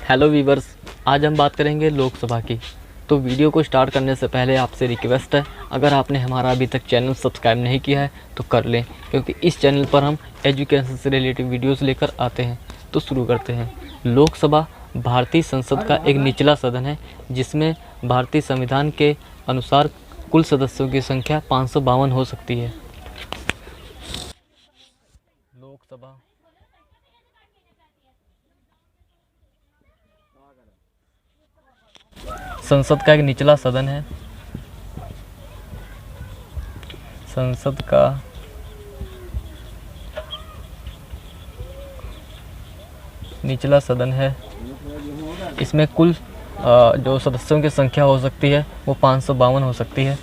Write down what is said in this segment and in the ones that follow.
Hello viewers, आज हम बात करेंगे लोकसभा की। तो वीडियो को स्टार्ट करने से पहले आपसे रिक्वेस्ट है, अगर आपने हमारा अभी तक चैनल सब्सक्राइब नहीं किया है तो कर लें, क्योंकि इस चैनल पर हम एजुकेशन से रिलेटेड वीडियोस लेकर आते हैं। तो शुरू करते हैं। लोकसभा भारतीय संसद का एक निचला सदन है, जिसमें भारतीय संविधान के अनुसार कुल सदस्यों की संख्या 552 हो सकती है। लोकसभा संसद का एक निचला सदन है। संसद का निचला सदन है। इसमें कुल जो सदस्यों की संख्या हो सकती है वो 552 हो सकती है।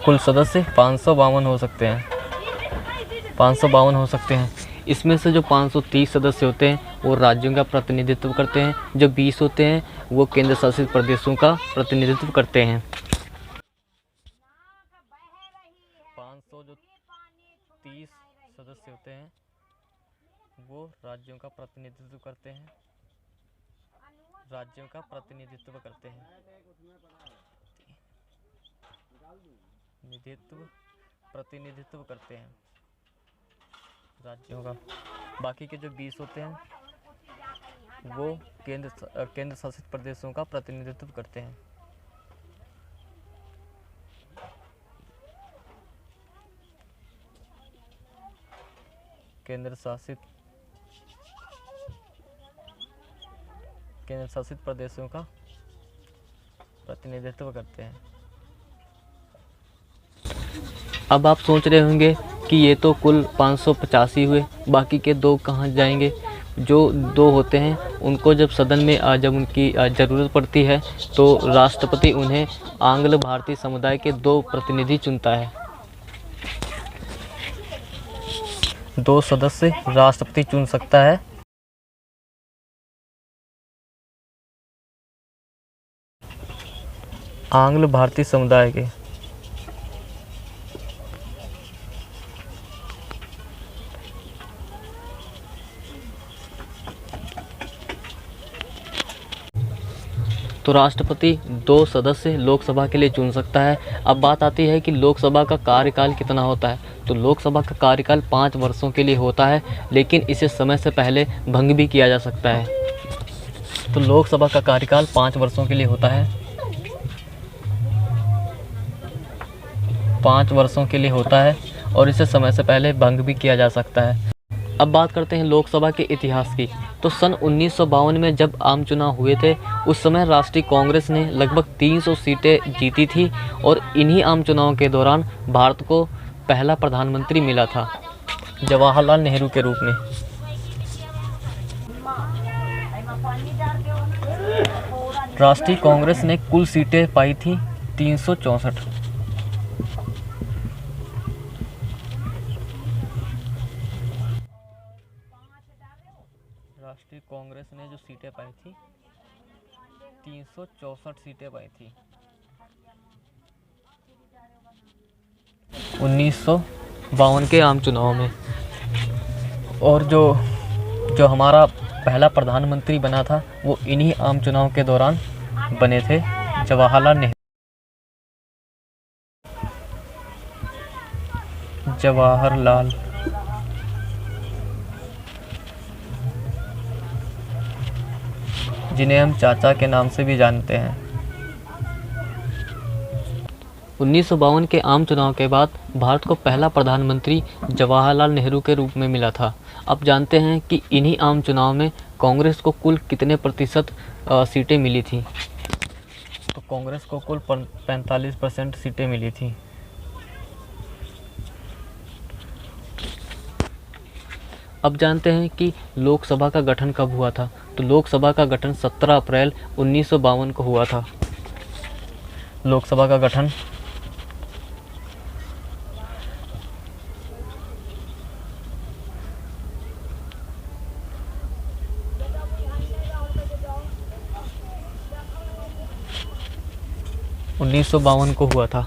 कुल सदस्य 552 हो सकते हैं। 552 हो सकते हैं। इसमें से जो 530 सदस्य होते हैं वो राज्यों का प्रतिनिधित्व करते हैं, जो 20 होते हैं वो केंद्र शासित प्रदेशों का प्रतिनिधित्व करते हैं। 530 सदस्य होते हैं वो राज्यों का प्रतिनिधित्व करते हैं। प्रतिनिधित्व करते हैं राज्यों का। बाकी के जो 20 होते हैं वो केंद्र शासित प्रदेशों का प्रतिनिधित्व करते हैं। केंद्र शासित प्रदेशों का प्रतिनिधित्व करते हैं। अब आप सोच रहे होंगे कि ये तो कुल 585 हुए, बाकी के दो कहाँ जाएंगे। जो दो होते हैं उनको जब सदन में जब उनकी ज़रूरत पड़ती है तो राष्ट्रपति उन्हें आंग्ल भारतीय समुदाय के 2 प्रतिनिधि चुनता है। 2 सदस्य राष्ट्रपति चुन सकता है। आंग्ल भारतीय समुदाय के तो राष्ट्रपति 2 सदस्य लोकसभा के लिए चुन सकता है। अब बात आती है कि लोकसभा का कार्यकाल कितना होता है। तो लोकसभा का कार्यकाल 5 वर्षों के लिए होता है, लेकिन इसे समय से पहले भंग भी किया जा सकता है। तो लोकसभा का कार्यकाल 5 वर्षों के लिए होता है। 5 वर्षों के लिए होता है और इसे समय से पहले भंग भी किया जा सकता है। अब बात करते हैं लोकसभा के इतिहास की। तो सन 1952 में जब आम चुनाव हुए थे, उस समय राष्ट्रीय कांग्रेस ने लगभग 300 सीटें जीती थी और इन्हीं आम चुनाव के दौरान भारत को पहला प्रधानमंत्री मिला था, जवाहरलाल नेहरू के रूप में। राष्ट्रीय कांग्रेस ने कुल सीटें पाई थी 364। राष्ट्रीय कांग्रेस ने जो सीटें पाई थी 364 सीटें पाई थी 1952 के आम चुनाव में। और जो हमारा पहला प्रधानमंत्री बना था वो इन्हीं आम चुनाव के दौरान बने थे, जवाहरलाल नेहरू। जिन्हें हम चाचा के नाम से भी जानते हैं। 1952 के आम चुनाव के बाद भारत को पहला प्रधानमंत्री जवाहरलाल नेहरू के रूप में मिला था। अब जानते हैं कि इन्हीं आम चुनाव में कांग्रेस को कुल कितने प्रतिशत सीटें मिली थी। तो कांग्रेस को कुल 45% सीटें मिली थी। अब जानते हैं कि लोकसभा का गठन कब हुआ था। तो लोकसभा का गठन 17 अप्रैल 1952 को हुआ था। लोकसभा का गठन 1952 को हुआ था।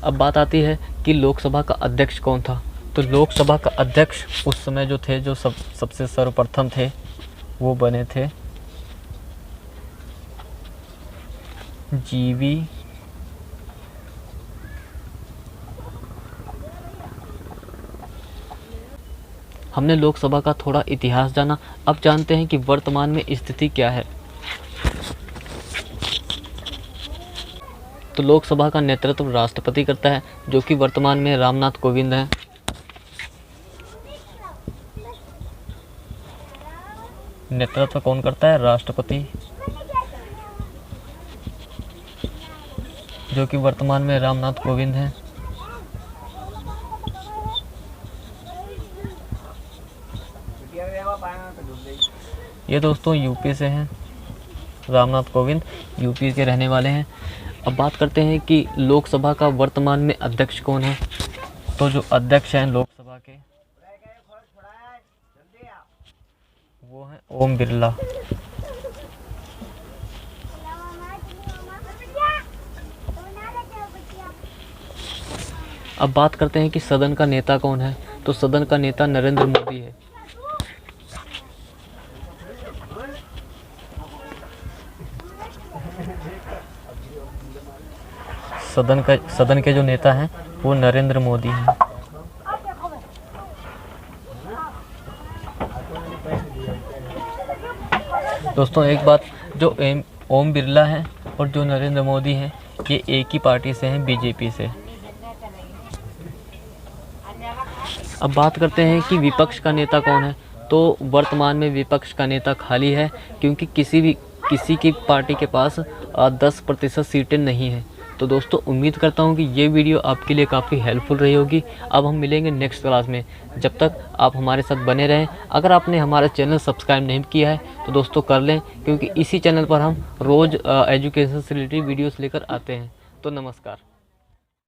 अब बात आती है कि लोकसभा का अध्यक्ष कौन था। तो तो लोकसभा का अध्यक्ष उस समय जो थे, जो सबसे सर्वप्रथम थे, वो बने थे जीवी हमने लोकसभा का थोड़ा इतिहास जाना। अब जानते हैं कि वर्तमान में स्थिति क्या है। तो लोकसभा का नेतृत्व राष्ट्रपति करता है, जो कि वर्तमान में रामनाथ कोविंद हैं। नेतृत्व कौन करता है? राष्ट्रपति, जो कि वर्तमान में रामनाथ कोविंद हैं। ये दोस्तों यूपी से हैं, रामनाथ कोविंद यूपी के रहने वाले हैं। अब बात करते हैं कि लोकसभा का वर्तमान में अध्यक्ष कौन है। तो जो अध्यक्ष हैं लोकसभा के, वो हैं ओम बिरला। अब बात करते हैं कि सदन का नेता कौन है। तो सदन का नेता नरेंद्र मोदी है। सदन के जो नेता हैं वो नरेंद्र मोदी हैं। दोस्तों एक बात, जो ओम बिरला हैं और जो नरेंद्र मोदी हैं, ये एक ही पार्टी से हैं, बीजेपी से। अब बात करते हैं कि विपक्ष का नेता कौन है। तो वर्तमान में विपक्ष का नेता खाली है, क्योंकि किसी की पार्टी के पास 10% सीटें नहीं हैं। तो दोस्तों उम्मीद करता हूँ कि ये वीडियो आपके लिए काफ़ी हेल्पफुल रही होगी। अब हम मिलेंगे नेक्स्ट क्लास में, जब तक आप हमारे साथ बने रहें। अगर आपने हमारा चैनल सब्सक्राइब नहीं किया है तो दोस्तों कर लें, क्योंकि इसी चैनल पर हम रोज़ एजुकेशन से रिलेटेड वीडियोस लेकर आते हैं। तो नमस्कार।